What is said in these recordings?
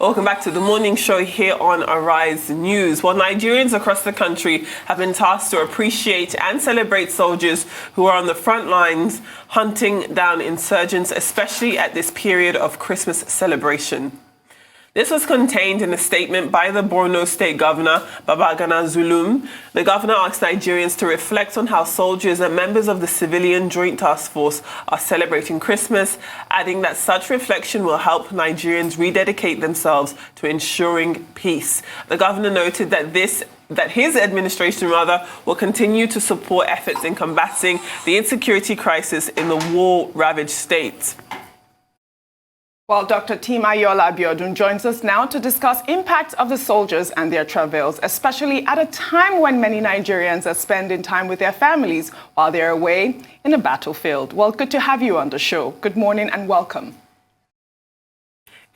Welcome back to the morning show here on Arise News. Well, Nigerians across the country have been tasked to appreciate and celebrate soldiers who are on the front lines hunting down insurgents, especially at this period of Christmas celebration. This was contained in a statement by the Borno State Governor, Babagana Zulum. The governor asked Nigerians to reflect on how soldiers and members of the Civilian Joint Task Force are celebrating Christmas, adding that such reflection will help Nigerians rededicate themselves to ensuring peace. The governor noted that his administration will continue to support efforts in combating the insecurity crisis in the war-ravaged state. Well, Dr. Ayoola Abiodun joins us now to discuss impacts of the soldiers and their travails, especially at a time when many Nigerians are spending time with their families while they're away in the battlefield. Well, good to have you on the show. Good morning and welcome.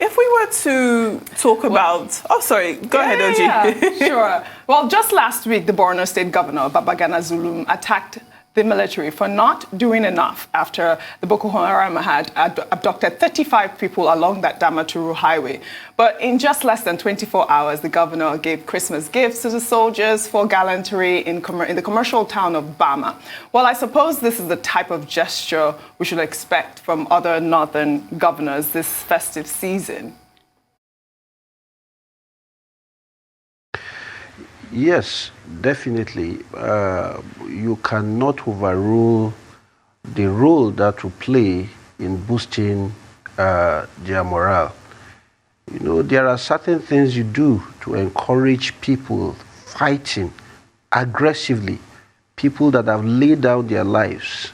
If we were to talk about... Go ahead, Oji. Yeah, sure. Well, just last week, the Borno State Governor, Babagana Zulum, attacked the military for not doing enough after the Boko Haram had abducted 35 people along that Damaturu highway. But in just less than 24 hours, the governor gave Christmas gifts to the soldiers for gallantry in the commercial town of Bama. Well, I suppose this is the type of gesture we should expect from other northern governors this festive season. Yes, definitely. You cannot overrule the role that will play in boosting their morale. You know, there are certain things you do to encourage people fighting aggressively, people that have laid down their lives,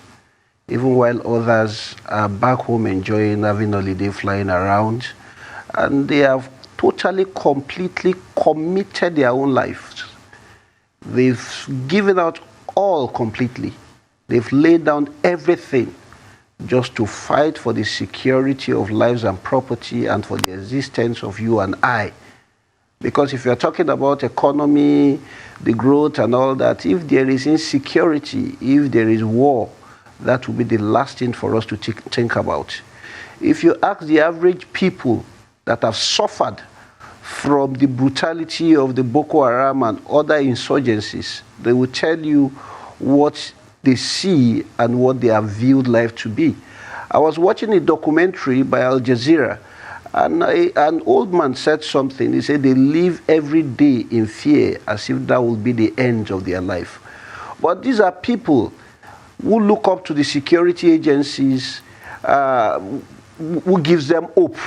even while others are back home enjoying, having holiday, flying around, and they have totally, completely committed their own lives. They've given out all completely. They've laid down everything just to fight for the security of lives and property and for the existence of you and I. Because if you're talking about economy, the growth and all that, if there is insecurity, if there is war, that will be the last thing for us to think about. If you ask the average people that have suffered from the brutality of the Boko Haram and other insurgencies, they will tell you what they see and what they have viewed life to be. I was watching a documentary by Al Jazeera, and an old man said something. He said they live every day in fear as if that will be the end of their life. But these are people who look up to the security agencies, who gives them hope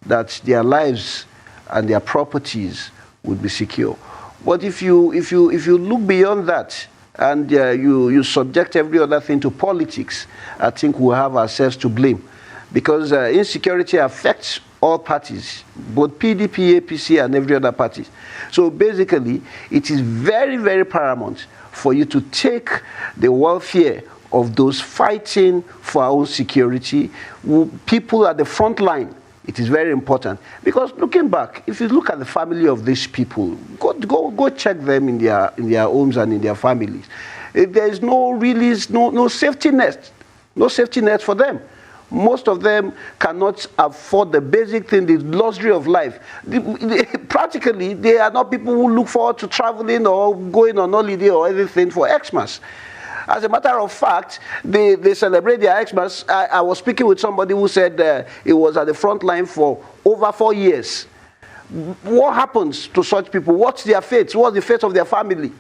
that their lives and their properties would be secure. But if you look beyond that and you subject every other thing to politics, I think we'll have ourselves to blame, because insecurity affects all parties, both PDP, APC, and every other party. So basically, it is very, very paramount for you to take the welfare of those fighting for our own security, people at the front line. It is very important, because looking back, if you look at the family of these people, go check them in their homes and in their families. There is no safety net, for them. Most of them cannot afford the basic thing, the luxury of life. Practically, they are not people who look forward to traveling or going on holiday or anything for Xmas. As a matter of fact, they celebrate their Xmas. I was speaking with somebody who said he was at the front line for over 4 years. What happens to such people? What's their fate? What's the fate of their family?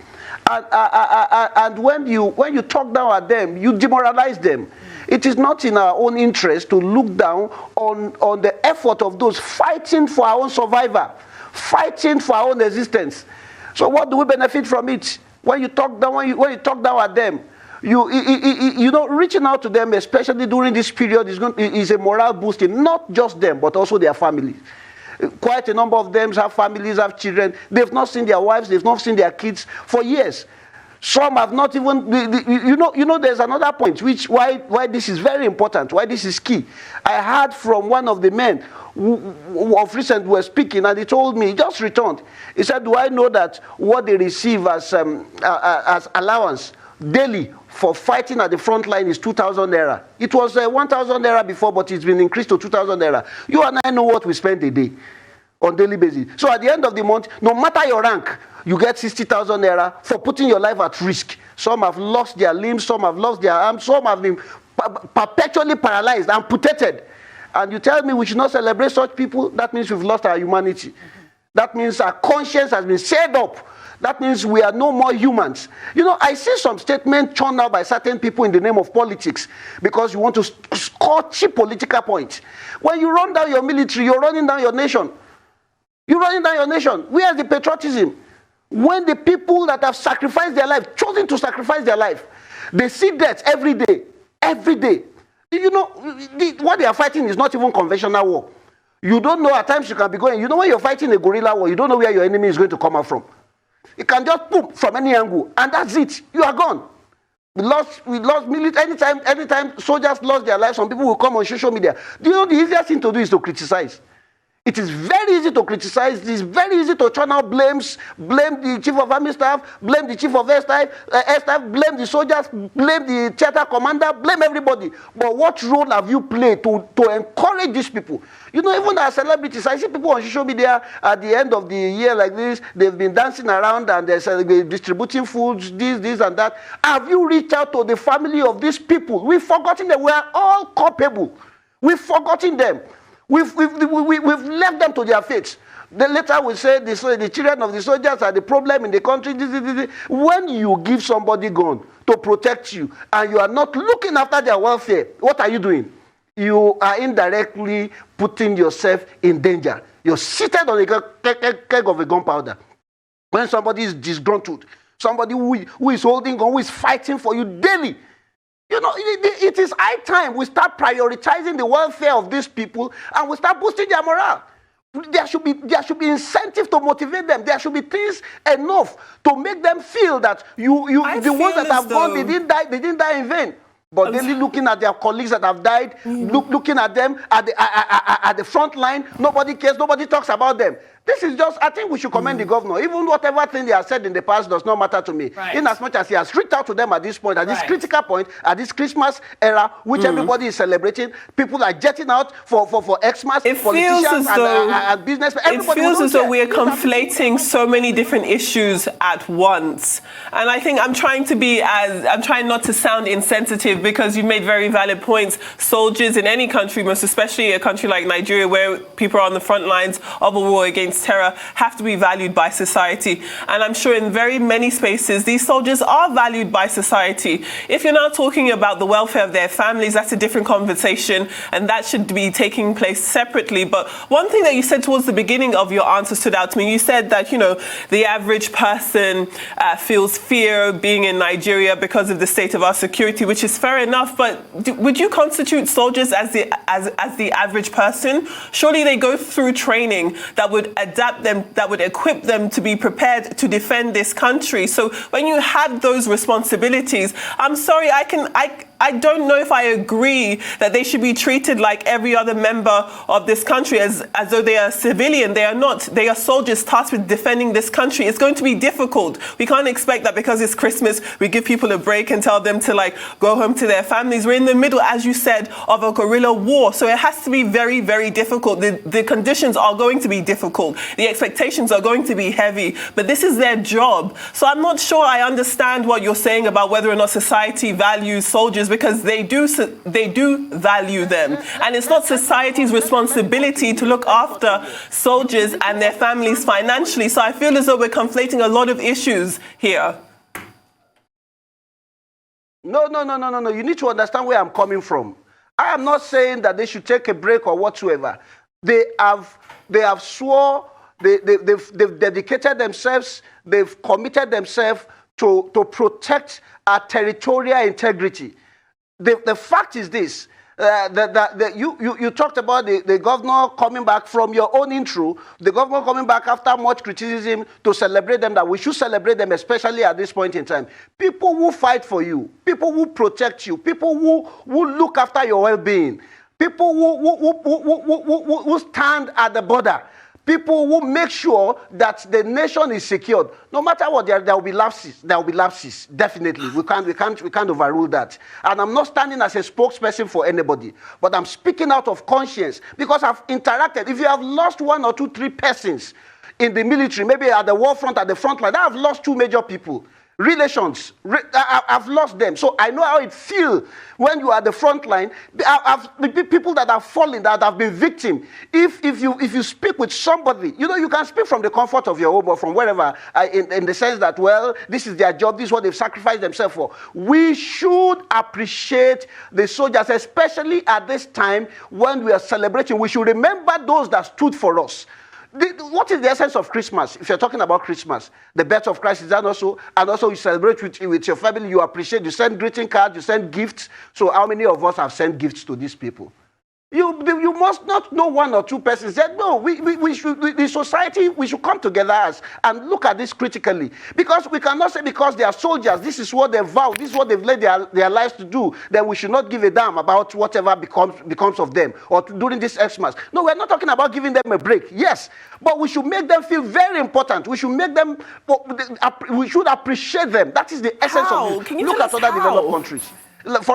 And when you talk down at them, you demoralize them. It is not in our own interest to look down on the effort of those fighting for our own survival, fighting for our own existence. So what do we benefit from it? When you talk down, when you talk down at them, you know, reaching out to them, especially during this period, is a morale boosting. Not just them, but also their families. Quite a number of them have families, have children. They've not seen their wives, they've not seen their kids for years. Some have not even, you know, there's another point, why this is very important, why this is key. I heard from one of the men who of recent were speaking, and he told me, he just returned. He said, do I know that what they receive as allowance daily for fighting at the front line is 2,000 naira. It was 1,000 naira before, but it's been increased to 2,000 naira. You and I know what we spend a day. on daily basis. So at the end of the month, no matter your rank, you get 60,000 naira for putting your life at risk. Some have lost their limbs, some have lost their arms, some have been perpetually paralyzed, amputated. And you tell me we should not celebrate such people? That means we've lost our humanity. That means our conscience has been seared up. That means we are no more humans. You know, I see some statements churned out by certain people in the name of politics because you want to score cheap political points. When you run down your military, you're running down your nation. You're running down your nation. Where's the patriotism? When the people that have sacrificed their life, chosen to sacrifice their life, they see death every day. Every day. You know, what they are fighting is not even conventional war. You don't know, at times you can be going, you know, when you're fighting a guerrilla war, you don't know where your enemy is going to come out from. You can just boom from any angle, and that's it. You are gone. We lost military. Anytime soldiers lost their lives, some people will come on social media. Do you know the easiest thing to do is to criticize? It is very easy to criticize. It is very easy to churn out blames, blame the chief of army staff, blame the chief of air staff, blame the soldiers, blame the theater commander, blame everybody. But what role have you played to encourage these people? You know, even as celebrities, I see people on social media at the end of the year like this, they've been dancing around and they're distributing foods, this and that. Have you reached out to the family of these people? We've forgotten them. We are all culpable. We've forgotten them. We've left them to their fates. Then later we say the children of the soldiers are the problem in the country. When you give somebody gun to protect you and you are not looking after their welfare, what are you doing? You are indirectly putting yourself in danger. You're seated on a keg of a gunpowder. When somebody is disgruntled, somebody who is holding gun, who is fighting for you daily, you know, it is high time we start prioritizing the welfare of these people and we start boosting their morale. There should be incentive to motivate them. There should be things enough to make them feel that the ones that have gone, they didn't die in vain. But they're looking at their colleagues that have died, looking at them at the front line. Nobody cares. Nobody talks about them. This is just, I think we should commend the governor. Even whatever thing they have said in the past does not matter to me. Right. In as much as he has reached out to them at this point, at this critical point, at this Christmas era, which everybody is celebrating, people are jetting out for Xmas, politicians and business. It feels as though we are conflating so many different issues at once. And I think I'm trying not to sound insensitive because you've made very valid points. Soldiers in any country, most especially a country like Nigeria, where people are on the front lines of a war against terror, have to be valued by society. And I'm sure in very many spaces, these soldiers are valued by society. If you're now talking about the welfare of their families, that's a different conversation, and that should be taking place separately. But one thing that you said towards the beginning of your answer stood out to me. You said that, you know, the average person feels fear being in Nigeria because of the state of our security, which is fair enough. But would you constitute soldiers as the average person? Surely they go through training that would adapt them, that would equip them to be prepared to defend this country. So when you had those responsibilities, I'm sorry, I don't know if I agree that they should be treated like every other member of this country as though they are civilian. They are not. They are soldiers tasked with defending this country. It's going to be difficult. We can't expect that because it's Christmas, we give people a break and tell them to go home to their families. We're in the middle, as you said, of a guerrilla war. So it has to be very, very difficult. The conditions are going to be difficult. The expectations are going to be heavy, but this is their job. So I'm not sure I understand what you're saying about whether or not society values soldiers, because they do value them. And it's not society's responsibility to look after soldiers and their families financially. So I feel as though we're conflating a lot of issues here. No. You need to understand where I'm coming from. I am not saying that they should take a break or whatsoever. They have swore, they've dedicated themselves, they've committed themselves to protect our territorial integrity. The fact is this, you talked about the governor coming back from your own intro, the governor coming back after much criticism to celebrate them, that we should celebrate them, especially at this point in time. People who fight for you, people who protect you, people who look after your well-being, people who stand at the border, people who make sure that the nation is secured. No matter what, there will be lapses. There will be lapses. Definitely, we can't overrule that. And I'm not standing as a spokesperson for anybody, but I'm speaking out of conscience because I've interacted. If you have lost 1 or 2, 3 persons in the military, maybe at the war front, at the front line, I've lost 2 major people. Relations, I've lost them. So I know how it feels when you are at the front line. The people that have fallen, that have been victim. If you speak with somebody, you can speak from the comfort of your home or from wherever, in the sense that, well, this is their job, this is what they've sacrificed themselves for. We should appreciate the soldiers, especially at this time when we are celebrating. We should remember those that stood for us. What is the essence of Christmas? If you're talking about Christmas, the birth of Christ, is that also? And also you celebrate with your family, you appreciate, you send greeting cards, you send gifts. So how many of us have sent gifts to these people? You must not know 1 or 2 persons. Said, no, we should, the society, we should come together and look at this critically. Because we cannot say because they are soldiers, this is what they vowed, this is what they've led their lives to do, then we should not give a damn about whatever becomes of them or during this Xmas. No, we're not talking about giving them a break. Yes, but we should make them feel very important. We should make them, we should appreciate them. That is the essence of it. Can you look at other developed countries.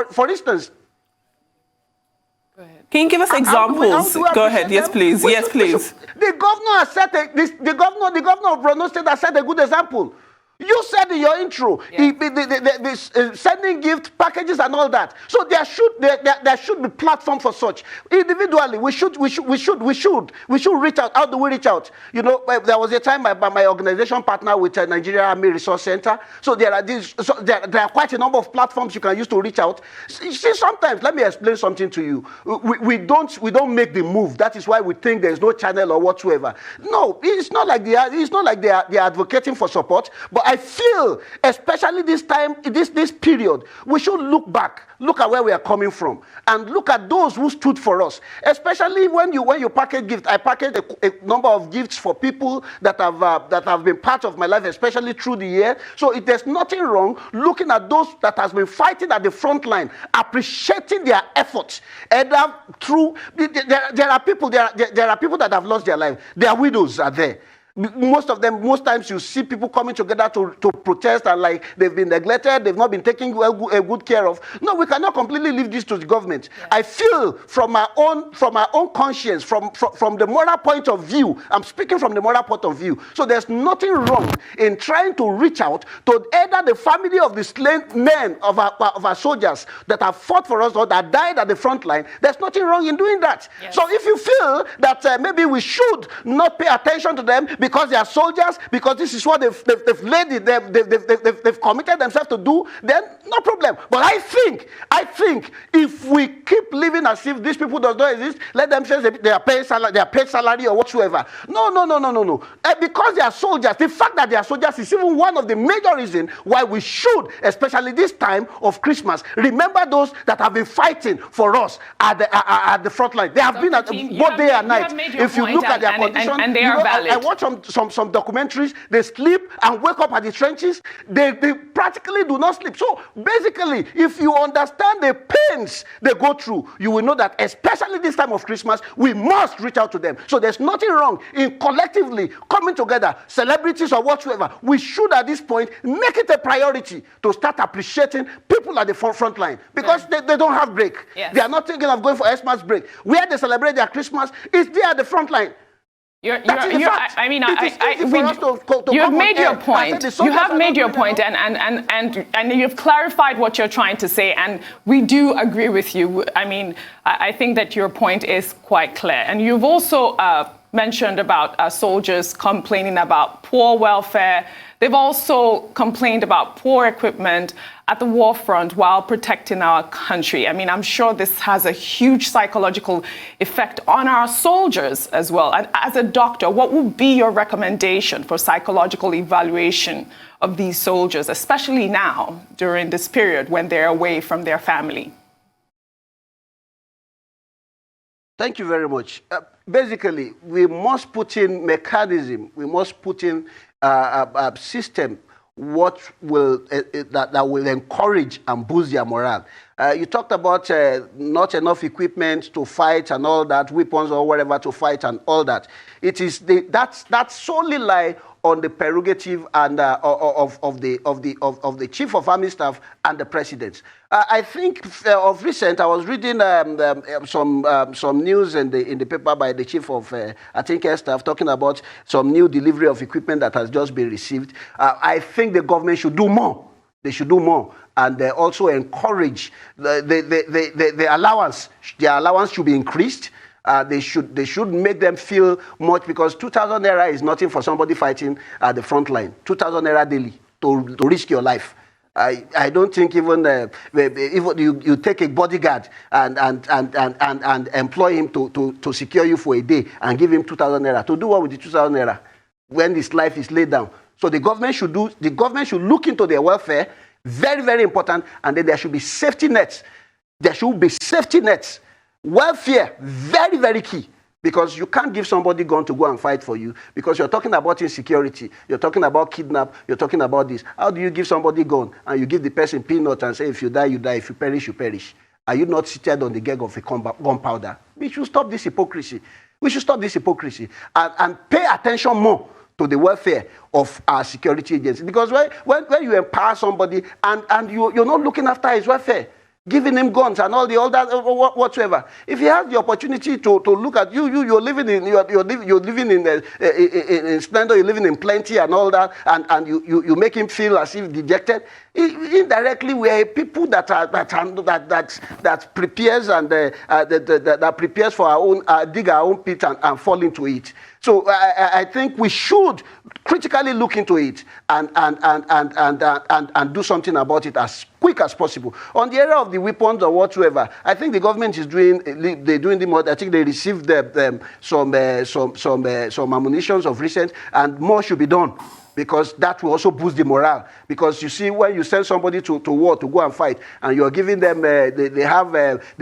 For instance, can you give us examples? Go ahead. Yes, please. Yes, please. The governor has set the governor of Borno State has set a good example. You said in your intro, sending gift packages and all that. So there should be platform for such. Individually, we should reach out. How do we reach out? There was a time my organization partner with Nigerian Army Resource Center. So there are quite a number of platforms you can use to reach out. See, sometimes, let me explain something to you. We don't make the move. That is why we think there is no channel or whatsoever. No, it's not like they are advocating for support. But I feel, especially this time, this period, we should look back, look at where we are coming from, and look at those who stood for us. Especially when you package gifts. I packaged a number of gifts for people that have been part of my life, especially through the year. So there's nothing wrong looking at those that has been fighting at the front line, appreciating their efforts. Either through there are people that have lost their life. Their widows are there. Most times you see people coming together to protest and like they've been neglected, they've not been taken good care of. No, we cannot completely leave this to the government. Yeah. I feel from my own conscience, from the moral point of view, I'm speaking from the moral point of view. So there's nothing wrong in trying to reach out to either the family of the slain men of our soldiers that have fought for us or that died at the front line. There's nothing wrong in doing that. Yes. So if you feel that maybe we should not pay attention to them because they are soldiers, because this is what they've committed themselves to do, then no problem. But I think if we keep living as if these people does not exist, let them say they are paid salary or whatsoever. No. Because they are soldiers, the fact that they are soldiers is even one of the major reasons why we should, especially this time of Christmas, remember those that have been fighting for us at the front line. They have been at both day and night. If you look at their condition, and they are valid. I watch some documentaries. They sleep and wake up at the trenches. They practically do not sleep. So basically, if you understand the pains they go through, you will know that especially this time of Christmas, we must reach out to them. So there's nothing wrong in collectively coming together, celebrities or whatsoever. We should at this point make it a priority to start appreciating people at the front line because they don't have break. Yes. They are not thinking of going for Xmas break. Where they celebrate their Christmas is there at the front line. You've made your point. You have made your point, and you've clarified what you're trying to say, and we do agree with you. I think that your point is quite clear, and you've also mentioned about soldiers complaining about poor welfare. They've also complained about poor equipment at the war front while protecting our country. I'm sure this has a huge psychological effect on our soldiers as well. And as a doctor, what would be your recommendation for psychological evaluation of these soldiers, especially now during this period when they're away from their family? Thank you very much. Basically, we must put in mechanism, we must put in a system what will that will encourage and boost their morale. You talked about not enough equipment to fight and all that, weapons or whatever to fight and all that. It is that solely lie on the prerogative and of the chief of army staff and the president. I think of recent, I was reading some news in the paper by the chief of I think air staff talking about some new delivery of equipment that has just been received. I think the government should do more. They should do more, and also encourage the allowance. Their allowance should be increased. They should make them feel much, because 2,000 naira is nothing for somebody fighting at the front line. 2,000 naira daily to risk your life. I don't think even you take a bodyguard and employ him to secure you for a day and give him 2,000 naira. To do what with the 2,000 naira when his life is laid down? So the government should look into their welfare, very, very important, and then there should be safety nets. There should be safety nets. Welfare, very, very key, because you can't give somebody gun to go and fight for you, because you're talking about insecurity, you're talking about kidnap, you're talking about this. How do you give somebody gun and you give the person peanut and say, if you die, you die, if you perish, you perish? Are you not seated on the keg of a gunpowder? We should stop this hypocrisy. We should stop this hypocrisy and pay attention more to the welfare of our security agencies. Because when you empower somebody and you're not looking after his welfare, giving him guns and all that whatsoever, if he has the opportunity to look at you're living in splendor, you're living in plenty and all that, and you make him feel as if dejected. Indirectly, we are people that prepares and that prepares for our own dig our own pit and fall into it. So I think we should critically look into it and do something about it as quick as possible. On the area of the weapons or whatsoever, I think the government is doing the more. I think they received some ammunitions of recent, and more should be done, because that will also boost the morale. Because you see, when you send somebody to war to go and fight, and you are giving them, they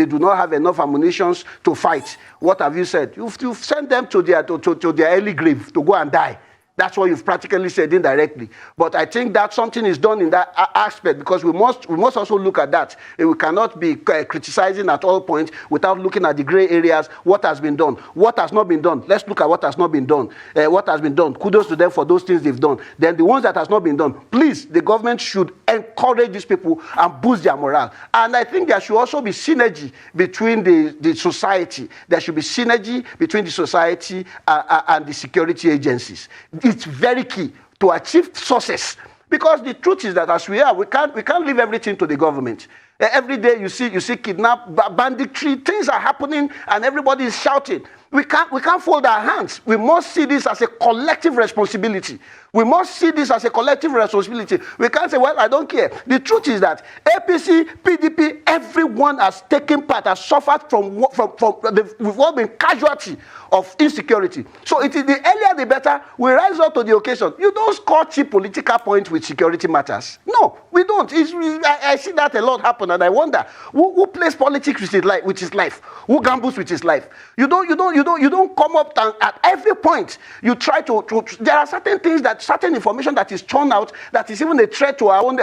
do not have enough ammunitions to fight. What have you said? You've sent them to their early grave to go and die. That's what you've practically said indirectly. But I think that something is done in that aspect, because we must also look at that. We cannot be criticizing at all points without looking at the gray areas. What has been done? What has not been done? Let's look at what has not been done. What has been done? Kudos to them for those things they've done. Then the ones that has not been done, please, the government should encourage these people and boost their morale. And I think there should also be synergy between the society. There should be synergy between the society and the security agencies. It's very key to achieve success, because the truth is that as we are, we can't leave everything to the government. Every day you see kidnap, banditry, things are happening, and everybody is shouting. We can't fold our hands. We must see this as a collective responsibility. We must see this as a collective responsibility. We can't say, well, I don't care. The truth is that APC, PDP, everyone has taken part, has suffered we've all been casualty of insecurity. So it is the earlier the better. We rise up to the occasion. You don't score cheap political points with security matters. No, we don't. I see that a lot happen, and I wonder who plays politics with his life, who gambles with his life. You don't come up at every point. You try to there are certain things, certain information that is churned out that is even a threat to our own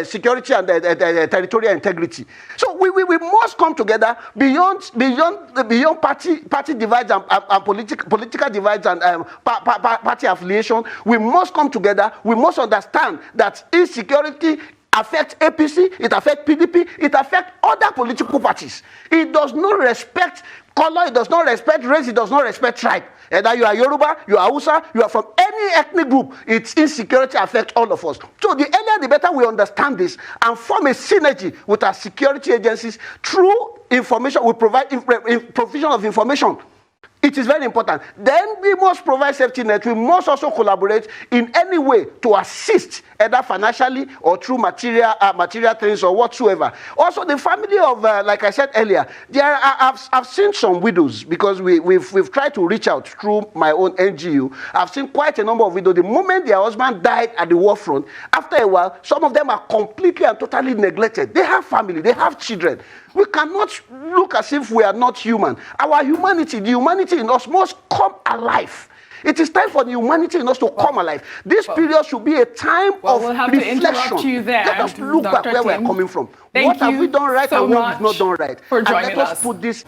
security and territorial integrity. So we must come together beyond party divides and political divides and party affiliation. We must come together. We must understand that insecurity affects APC, it affects PDP, it affects other political parties. It does not respect color, it does not respect race, it does not respect tribe. Either you are Yoruba, you are Hausa, you are from any ethnic group, its insecurity affects all of us. So the earlier the better we understand this and form a synergy with our security agencies through information, we provide provision of information. It is very important. Then we must provide safety net. We must also collaborate in any way to assist, either financially or through material things or whatsoever. Also, the family of, like I said earlier, I've seen some widows, because we've tried to reach out through my own NGO. I've seen quite a number of widows. The moment their husband died at the war front, after a while, some of them are completely and totally neglected. They have family, they have children. We cannot look as if we are not human. Our humanity, the humanity in us must come alive. It is time for the humanity in us to come alive. This period should be a time of we'll have reflection. to interrupt you there, Let us look Dr. back where Tim. we're coming from. Thank what have you we done right so and what we've much not done right? for And joining let us us. put this